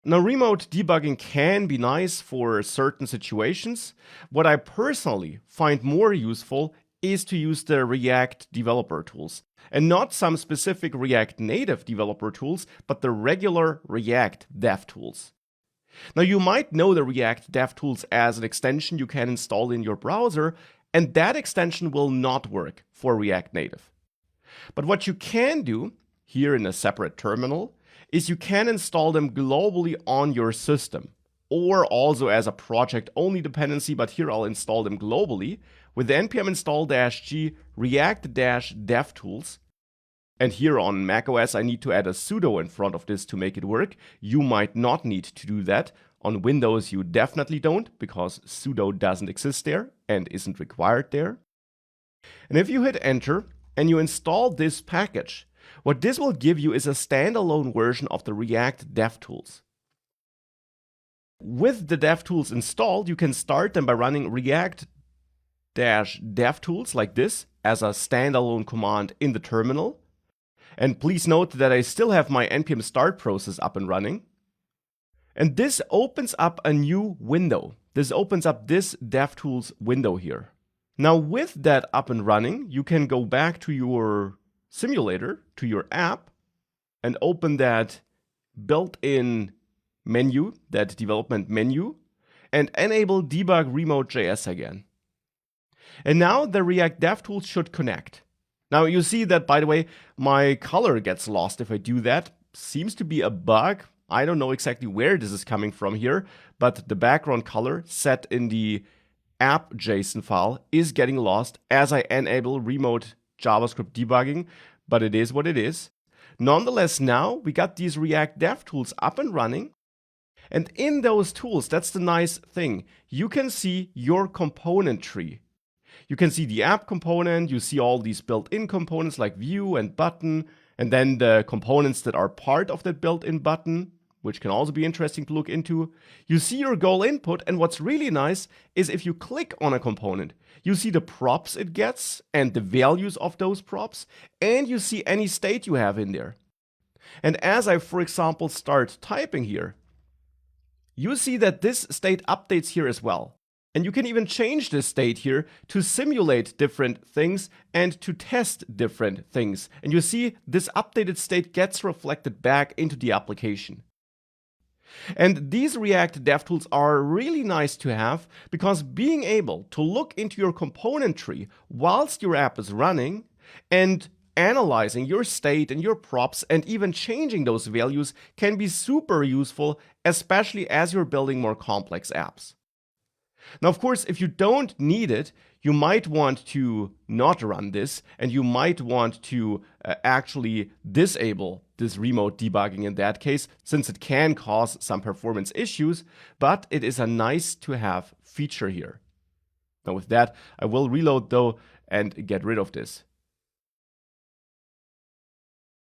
Now, remote debugging can be nice for certain situations. What I personally find more useful is to use the React developer tools. And not some specific React Native developer tools, but the regular React DevTools. Now, you might know the React DevTools as an extension you can install in your browser, and that extension will not work for React Native. But what you can do here in a separate terminal is you can install them globally on your system, or also as a project-only dependency, but here I'll install them globally with the npm install-g react-devtools. And here on macOS, I need to add a sudo in front of this to make it work. You might not need to do that. On Windows, you definitely don't, because sudo doesn't exist there and isn't required there. And if you hit enter and you install this package, what this will give you is a standalone version of the React DevTools. With the DevTools installed, you can start them by running react-devtools like this as a standalone command in the terminal. And please note that I still have my npm start process up and running. And this opens up a new window. This opens up this DevTools window here. Now, with that up and running, you can go back to your simulator, to your app, and open that built-in menu, that development menu, and enable debug remote.js again. And now the React DevTools should connect. Now you see that, by the way, my color gets lost if I do that. Seems to be a bug. I don't know exactly where this is coming from here, but the background color set in the app.json file is getting lost as I enable remote JavaScript debugging, but it is what it is. Nonetheless, now we got these React DevTools up and running. And in those tools, that's the nice thing, you can see your component tree. You can see the app component, you see all these built-in components like view and button, and then the components that are part of that built-in button, which can also be interesting to look into. You see your goal input, and what's really nice is if you click on a component, you see the props it gets and the values of those props, and you see any state you have in there. And as I, for example, start typing here, you see that this state updates here as well. And you can even change this state here to simulate different things and to test different things. And you see this updated state gets reflected back into the application. And these React DevTools are really nice to have because being able to look into your component tree whilst your app is running and analyzing your state and your props and even changing those values can be super useful, especially as you're building more complex apps. Now, of course, if you don't need it, you might want to not run this, and you might want to actually disable this remote debugging in that case, since it can cause some performance issues, but it is a nice to have feature here. Now with that, I will reload though and get rid of this.